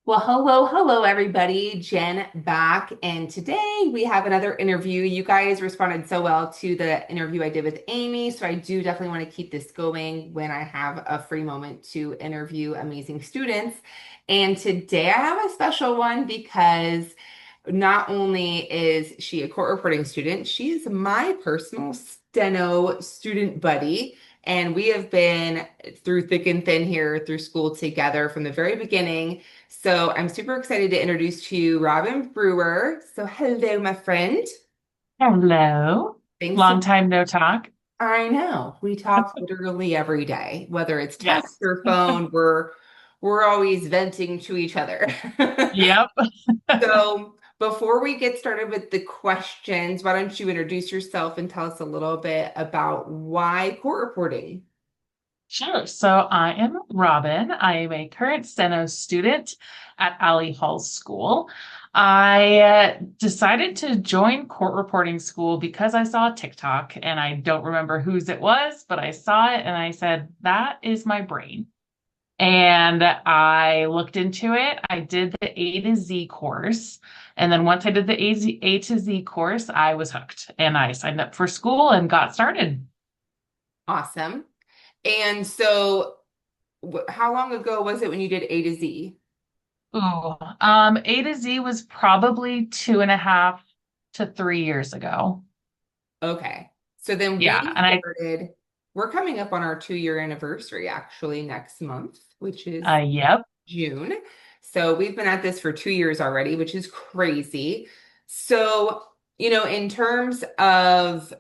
Well, hello, everybody. Jen back. And today we have another interview. You guys responded so well to the interview I did with Amy. So I do definitely want to keep this going when I have a free moment to interview amazing students. And today I have a special one because not only is she a court reporting student, she is my personal Steno student buddy. And we have been through thick and thin here through school together from the very beginning. So I'm super excited to introduce to you Robyn Brewer. So hello, my friend. Hello. Thanks Long so time no talk. I know we talk literally every day, whether it's text Yes. or phone, we're always venting to each other. Yep. So before we get started with the questions, why don't you introduce yourself and tell us a little bit about why court reporting? Sure. So I am Robin. I am a current Steno student at Alley Hall School. I decided to join court reporting school because I saw TikTok and I don't remember whose it was, but I saw it and I said, that is my brain. And I looked into it. I did the A to Z course. And then once I did the A to Z course, I was hooked and I signed up for school and got started. Awesome. And so how long ago was it when you did A to Z? Ooh, A to Z was probably 2.5 to 3 years ago. Okay. So then Yeah. we And started, we're coming up on our 2 year anniversary actually next month, which is yep. June. So we've been at this for 2 years already, which is crazy. So, in terms of,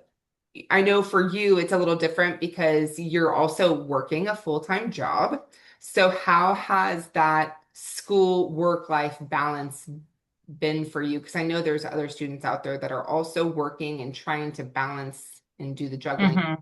I know for you, it's a little different because you're also working a full-time job. So how has that school work-life balance been for you? Because I know there's other students out there that are also working and trying to balance and do the juggling. Mhm.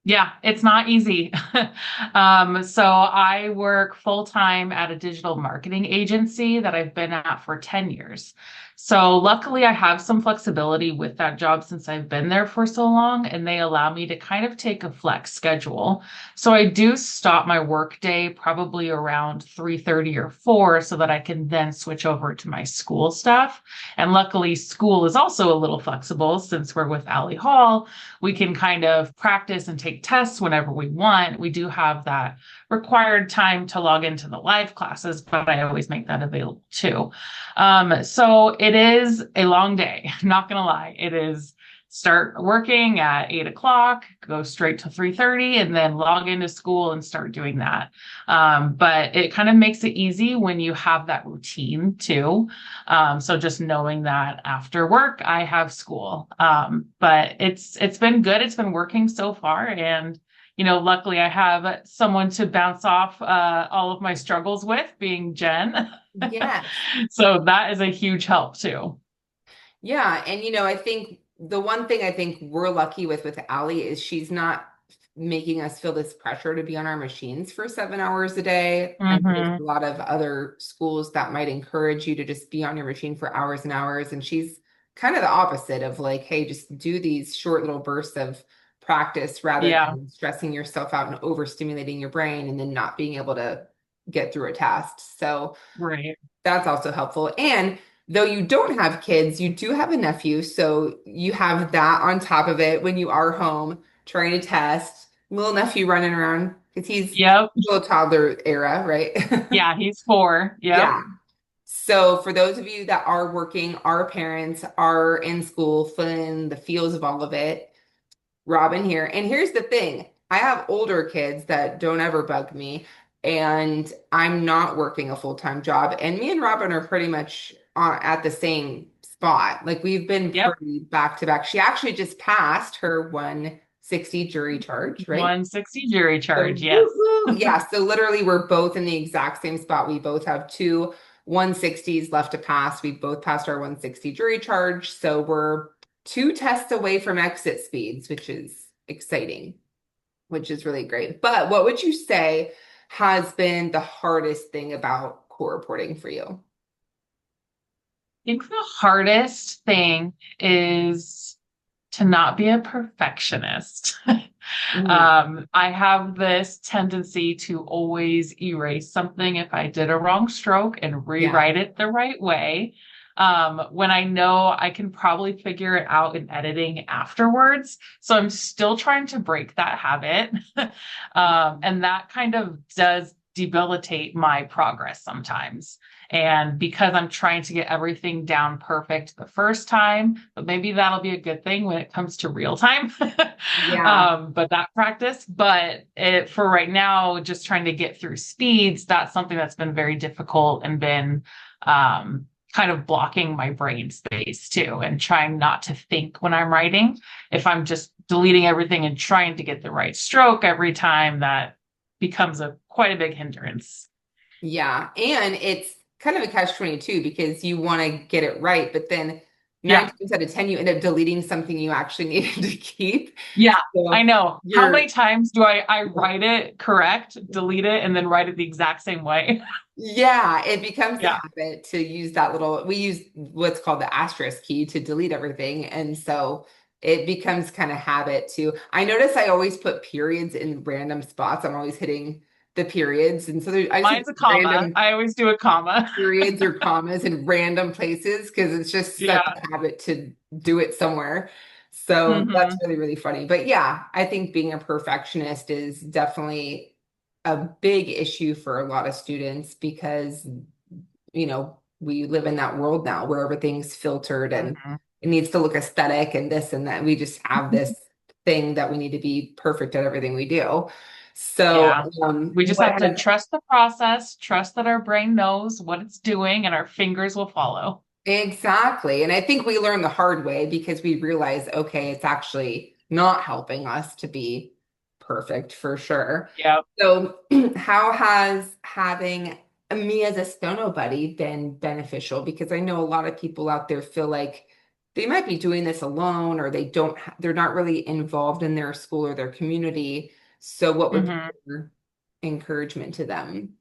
Yeah, it's not easy. So I work full time at a digital marketing agency that I've been at for 10 years. So luckily, I have some flexibility with that job since I've been there for so long, and they allow me to kind of take a flex schedule. So I do stop my work day probably around 3:30 or 4 so that I can then switch over to my school stuff. And luckily, school is also a little flexible since we're with Alley Hall. We can kind of practice and take tests whenever we want. We do have that required time to log into the live classes, but I always make that available too. So it is a long day, not gonna lie. It is start working at 8 o'clock, go straight to 3:30, and then log into school and start doing that. But it kind of makes it easy when you have that routine too. So just knowing that after work I have school. But it's been good. It's been working so far, and luckily I have someone to bounce off all of my struggles with, being Jen. Yes. So that is a huge help too. Yeah, and I think the one thing I think we're lucky with Allie is she's not making us feel this pressure to be on our machines for 7 hours a day. I know there's a Hmm. lot of other schools that might encourage you to just be on your machine for hours and hours, and she's kind of the opposite of like, hey, just do these short little bursts of practice rather Yeah, than stressing yourself out and overstimulating your brain and then not being able to get through a task. So right. that's also helpful. And though you don't have kids, you do have a nephew. So you have that on top of it when you are home trying to test. Little nephew running around because he's Yep. still a toddler era, right? Yeah, he's 4. Yep. Yeah. So for those of you that are working, our parents are in school, feeling the feels of all of it, Robyn here. And here's the thing. I have older kids that don't ever bug me, and I'm not working a full-time job. And me and Robyn are pretty much at the same spot. Like we've been Yep. pretty back to back. She actually just passed her 160 jury charge, right? 160 jury So charge. Yes. woohoo. Yeah, so literally we're both in the exact same spot. We both have two 160s left to pass. We both passed our 160 jury charge. So we're two tests away from exit speeds, which is exciting, which is really great. But what would you say has been the hardest thing about core reporting for you? I think the hardest thing is to not be a perfectionist. Mhm. I have this tendency to always erase something if I did a wrong stroke and Yeah. rewrite it the right way. When I know I can probably figure it out in editing afterwards. So I'm still trying to break that habit. And that kind of does debilitate my progress sometimes. And because I'm trying to get everything down perfect the first time, but maybe that'll be a good thing when it comes to real time. Yeah. But that practice, but for right now, just trying to get through speeds, that's something that's been very difficult and been kind of blocking my brain space too, and trying not to think when I'm writing. If I'm just deleting everything and trying to get the right stroke every time, that becomes a quite a big hindrance. Yeah. And it's kind of a catch-22 because you want to get it right, but then nine Yeah. times out of 10, you end up deleting something you actually needed to keep. Yeah, I So know. How you're, many times do I write it correct, delete it, and then write it the exact same way? yeah, it becomes a Yeah. habit to use that little, we use what's called the asterisk key to delete everything. And so it becomes kind of habit too. I notice I always put periods in random spots. I'm always hitting the periods. And so I just hit Mine's a comma. random I always do a comma. periods or commas in random places because it's just such Yeah. a habit to do it somewhere. So that's Hmm. really, really funny. But yeah, I think being a perfectionist is definitely a big issue for a lot of students because, we live in that world now where everything's filtered and Hmm. it needs to look aesthetic and this and that. We just have this thing that we need to be perfect at everything we do. So, Yeah. We just what have to trust the process, trust that our brain knows what it's doing, and our fingers will follow. Exactly. And I think we learned the hard way because we realize, okay, it's actually not helping us to be perfect for sure. Yeah. So, how has having me as a Steno buddy been beneficial? Because I know a lot of people out there feel like they might be doing this alone or they're not really involved in their school or their community. So, what would be Hmm. your encouragement to them?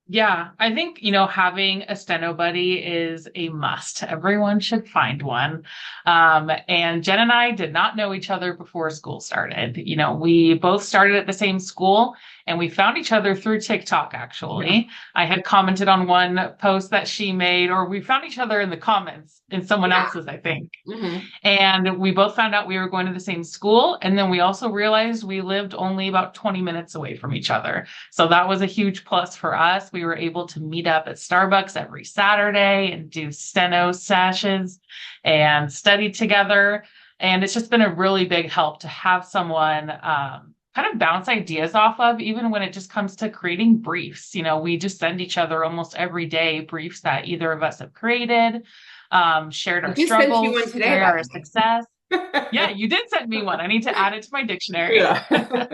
Yeah, I think, having a steno buddy is a must. Everyone should find one. And Jen and I did not know each other before school started. We both started at the same school and we found each other through TikTok, Yeah. actually. I had commented on one post that she made, or we found each other in the comments in someone Yeah. else's, I think. Hmm. And we both found out we were going to the same school. And then we also realized we lived only about 20 minutes away from each other. So that was a huge plus for us. We were able to meet up at Starbucks every Saturday and do steno sessions and study together. And it's just been a really big help to have someone kind of bounce ideas off of, even when it just comes to creating briefs. We just send each other almost every day briefs that either of us have created, shared I our just sent you one struggles, today, share by our the success. Yeah, way. you did send me one. I need to add it to my dictionary. Yeah.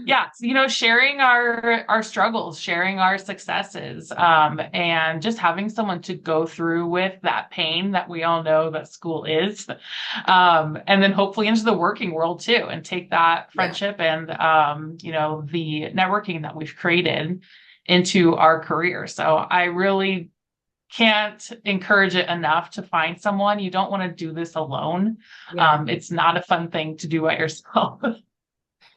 Yeah, so, sharing our struggles, sharing our successes, and just having someone to go through with that pain that we all know that school is, and then hopefully into the working world too, and take that Yeah. friendship and the networking that we've created into our career. So I really can't encourage it enough to find someone. You don't want to do this alone. Yeah. It's not a fun thing to do by yourself.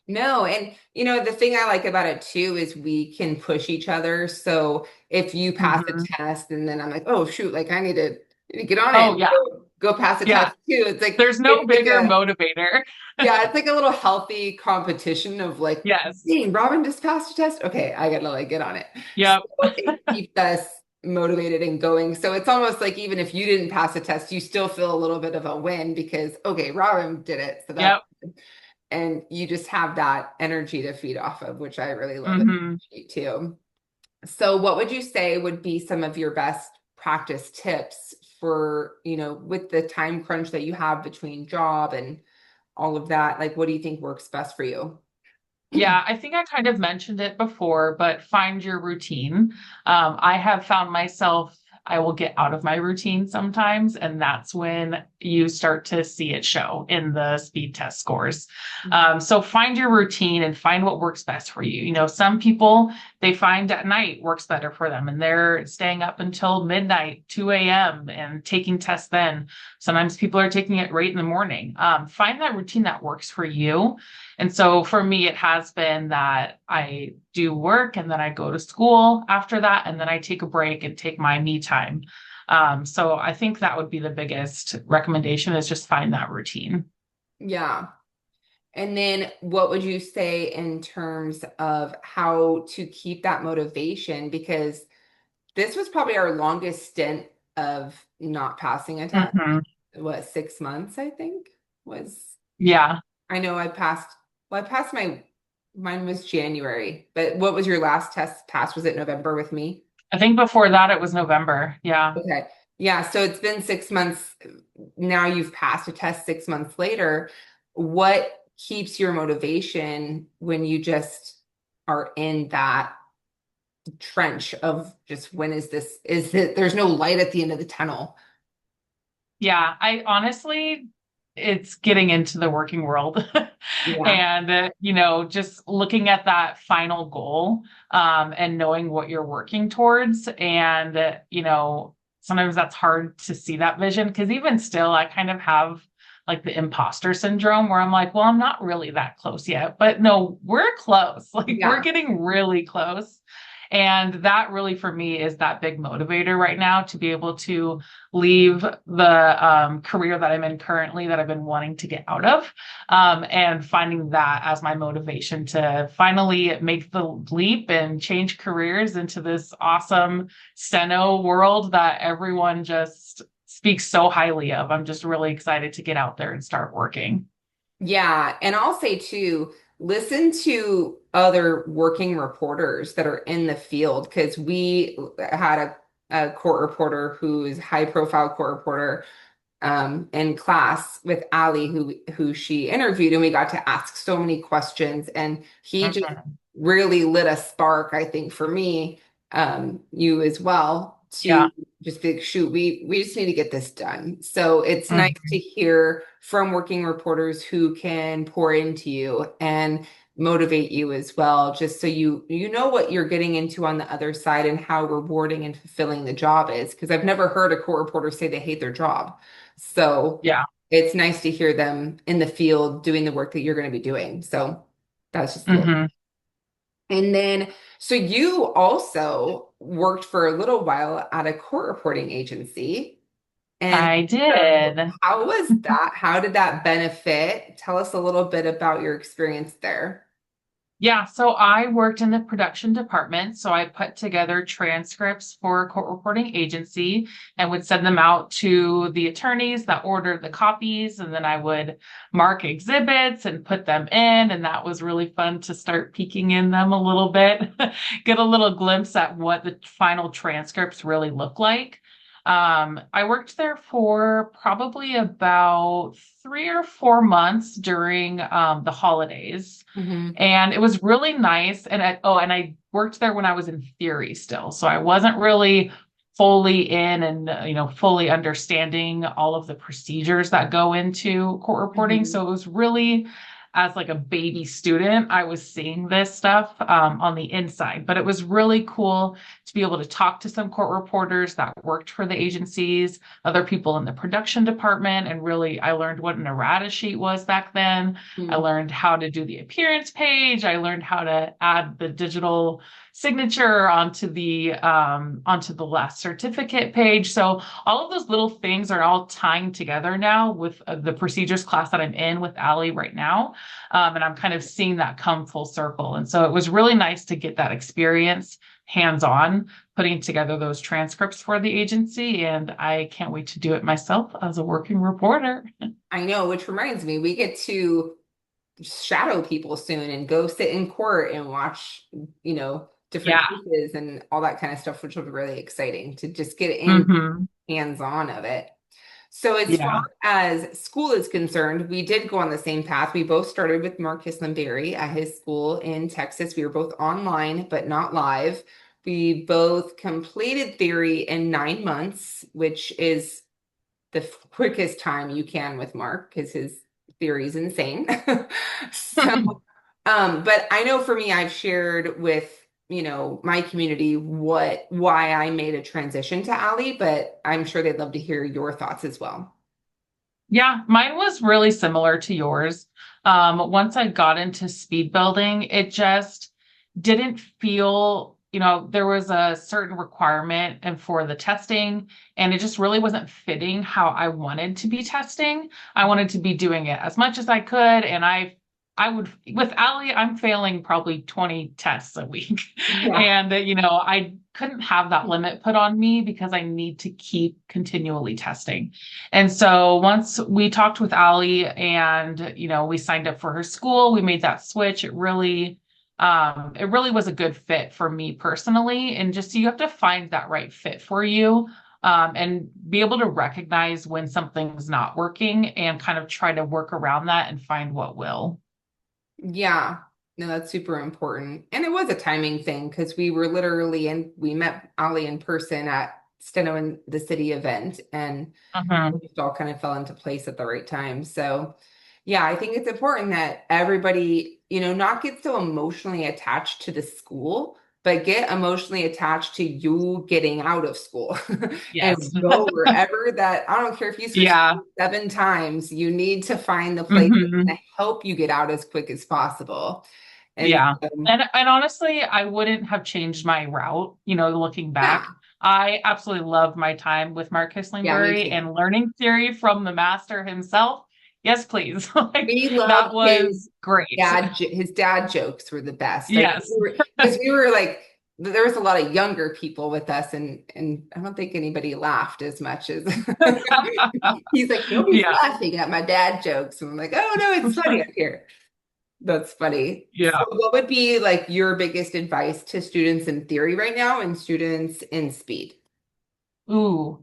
No, and the thing I like about it too is we can push each other. So if you pass a Hmm. test and then I'm like, oh shoot, like I need to get on it Oh and yeah, go pass a yeah. test too. It's like There's no it's like bigger a motivator. yeah, it's like a little healthy competition of like, Yes. dang, Robin just passed a test. Okay, I gotta like get on it. So Yep. it keeps us motivated and going. So it's almost like even if you didn't pass a test, you still feel a little bit of a win because okay, Robin did it. So that's Yep. and you just have that energy to feed off of, which I really love and Hmm. appreciate too. So what would you say would be some of your best practice tips for, with the time crunch that you have between job and all of that? Like, what do you think works best for you? Yeah, I think I kind of mentioned it before, but find your routine. I have found myself I will get out of my routine sometimes. And that's when you start to see it show in the speed test scores. So find your routine and find what works best for you. You know, some people, they find at night works better for them and they're staying up until midnight, 2 a.m. and taking tests then. Sometimes people are taking it right in the morning. Find that routine that works for you. And so for me, it has been that I do work and then I go to school after that, and then I take a break and take my me time. So I think that would be the biggest recommendation is just find that routine. Yeah. And then what would you say in terms of how to keep that motivation? Because this was probably our longest stint of not passing a test. Mhm. What, 6 months, I think was. Yeah. I know I passed mine was January, but what was your last test pass? Was it November with me? I think before that it was November. Yeah. Okay. Yeah, so it's been 6 months. Now you've passed a test 6 months later. What keeps your motivation when you just are in that trench of just when is this? Is it there's no light at the end of the tunnel? Yeah. I honestly, it's getting into the working world Yeah. and, you know, just looking at that final goal, and knowing what you're working towards. And, you know, sometimes that's hard to see that vision because even still, I kind of have like the imposter syndrome where I'm like, well, I'm not really that close yet, but no, we're close. Like we're Yeah. getting really close. And that really for me is that big motivator right now to be able to leave the career that I'm in currently that I've been wanting to get out of, and finding that as my motivation to finally make the leap and change careers into this awesome Steno world that everyone just speaks so highly of. I'm just really excited to get out there and start working. Yeah, and I'll say too, listen to other working reporters that are in the field because we had a court reporter who is high profile court reporter in class with Ali, who she interviewed, and we got to ask so many questions, and he just Mhm. really lit a spark, I think, for me, you as well, Yeah. to just be like, shoot, we just need to get this done. So it's nice to Mhm. hear from working reporters who can pour into you and motivate you as well, just so you know what you're getting into on the other side and how rewarding and fulfilling the job is. Because I've never heard a court reporter say they hate their job. So Yeah. it's nice to hear them in the field doing the work that you're going to be doing. So that's just a little. Mhm. And then, so you also worked for a little while at a court reporting agency. And I so did. how was that? How did that benefit? Tell us a little bit about your experience there. Yeah, so I worked in the production department. So I put together transcripts for a court reporting agency and would send them out to the attorneys that ordered the copies. And then I would mark exhibits and put them in. And that was really fun to start peeking in them a little bit, get a little glimpse at what the final transcripts really look like. I worked there for probably about 3 or 4 months during the holidays. Hmm. And it was really nice. And I worked there when I was in theory still. So I wasn't really fully in and, fully understanding all of the procedures that go into court reporting. Hmm. So it was really, as like a baby student, I was seeing this stuff on the inside. But it was really cool to be able to talk to some court reporters that worked for the agencies, other people in the production department. And really, I learned what an errata sheet was back then. I learned how to do the appearance page. I learned how to add the digital signature onto the last certificate page. So all of those little things are all tying together now with the procedures class that I'm in with Ali right now. And I'm kind of seeing that come full circle. And so it was really nice to get that experience hands-on putting together those transcripts for the agency. And I can't wait to do it myself as a working reporter. I know, which reminds me, we get to shadow people soon and go sit in court and watch, different Yeah. cases and all that kind of stuff, which will be really exciting to just get in Hmm. hands-on of it. So as far Yeah. as school is concerned, we did go on the same path. We both started with Marcus Limberry at his school in Texas. We were both online, but not live We both completed theory in 9 months, which is the quickest time you can with Mark because his theory is insane. So, but I know for me, I've shared with, my community why I made a transition to Ally, but I'm sure they'd love to hear your thoughts as well. Yeah, mine was really similar to yours. Once I got into speed building, it just didn't feel, there was a certain requirement and for the testing, and it just really wasn't fitting how I wanted to be testing. I wanted to be doing it as much as I could, and I would, with Ali, I'm failing probably 20 tests a week. Yeah. And, I couldn't have that limit put on me because I need to keep continually testing. And so once we talked with Ali and, we signed up for her school, we made that switch. It really was a good fit for me personally. And just, you have to find that right fit for you. And be able to recognize when something's not working and kind of try to work around that and find what will. Yeah. No, that's super important. And it was a timing thing because we were literally we met Ali in person at Steno in the city event, and Mhm. it just all kind of fell into place at the right time. So, yeah, I think it's important that everybody, not get so emotionally attached to the school, but get emotionally attached to you getting out of school and Yes. go wherever that, I don't care if you switch Yeah. 7 times, you need to find the place that's Hmm. going to help you get out as quick as possible. And Yeah. And honestly, I wouldn't have changed my route, looking yeah, back. I absolutely love my time with Mark yeah, me Kislingbury too. and learning theory from the master himself. Yes, please. Like We that loved was great. his dad jokes were the best. I think Yes. because we were like there was a lot of younger people with us, and I don't think anybody laughed as much as he's like, nobody's Yeah. laughing at my dad jokes. And I'm like, oh no, it's funny up here. That's funny. So Yeah. what would be like your biggest advice to students in theory right now and students in speed? Ooh.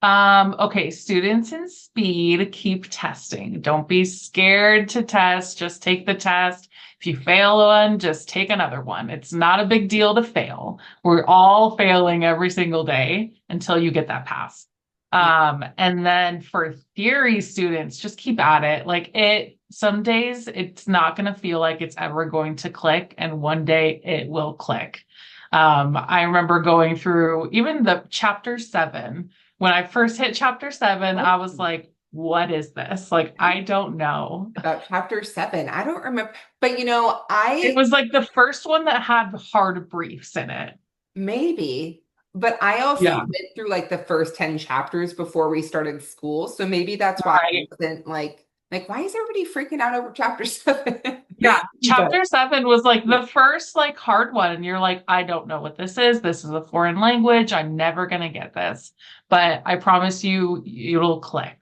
Okay, students in speed, keep testing. Don't be scared to test. Just take the test. If you fail one, just take another one. It's not a big deal to fail. We're all failing every single day until you get that pass. Yeah. And then for theory students, just keep at it. Some days it's not going to feel like it's ever going to click, and one day it will click. I remember going through even the chapter 7 when I first hit chapter 7, Oh, I was like, what is this? Like, I don't know. about chapter 7. I don't remember, but It was like the first one that had hard briefs in it. maybe, but I also Yeah. went through like the first 10 chapters before we started school. So maybe that's why I Right. wasn't like, why is everybody freaking out over chapter 7? Yeah. But Chapter 7 was like the first like hard one. And you're like, I don't know what this is. This is a foreign language. I'm never going to get this. But I promise you, it'll click.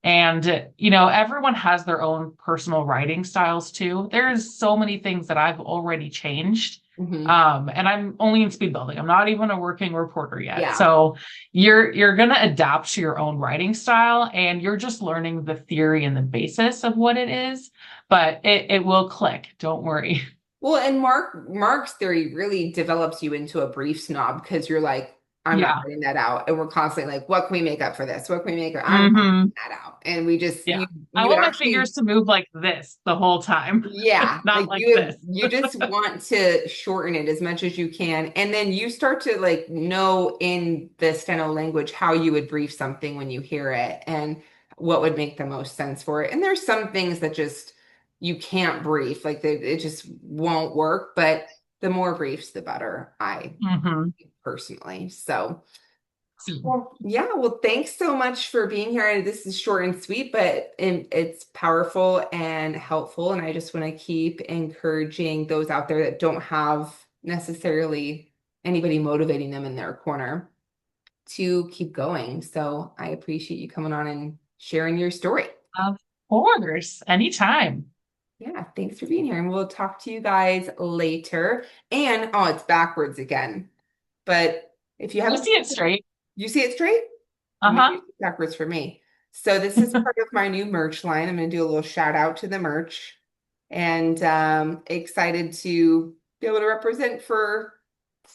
And, everyone has their own personal writing styles too. There's so many things that I've already changed. mhm, And I'm only in speed building. I'm not even a working reporter yet. yeah. So you're gonna adapt to your own writing style and you're just learning the theory and the basis of what it is, but it will click. Don't worry. Well, and Mark's theory really develops you into a brief snob because you're like, I'm not Yeah. writing that out. And we're constantly like, what can we make up for this? What can we make up? I'm not Hmm. writing that out. And we just Yeah. I you want my actually fingers to move like this the whole time, yeah, not like like you this. you just want to shorten it as much as you can. And then you start to like know in the Steno language how you would brief something when you hear it and what would make the most sense for it. And there's some things that just you can't brief, like it just won't work, but the more briefs, the better, I Hmm. personally. So well, yeah, well, thanks so much for being here. This is short and sweet, but it's powerful and helpful. And I just want to keep encouraging those out there that don't have necessarily anybody motivating them in their corner to keep going. So I appreciate you coming on and sharing your story. Of course, anytime. Yeah, thanks for being here. And we'll talk to you guys later. And oh, it's backwards again. But if you I haven't, see it straight. you see it straight? Maybe Uh-huh. it's backwards for me. So this is part of my new merch line. I'm going to do a little shout out to the merch and excited to be able to represent for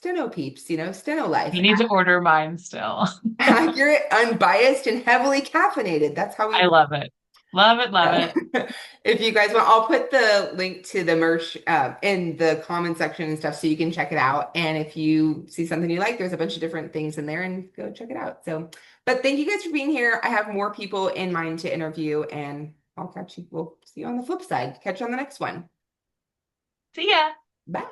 Steno peeps, Steno life. You need to order mine still. Accurate, unbiased, and heavily caffeinated. That's how I we. love it. Love it, love it. If you guys want, I'll put the link to the merch in the comment section and stuff so you can check it out. And if you see something you like, there's a bunch of different things in there and go check it out. So, but thank you guys for being here. I have more people in mind to interview and I'll catch you. We'll see you on the flip side. Catch you on the next one. See ya. Bye.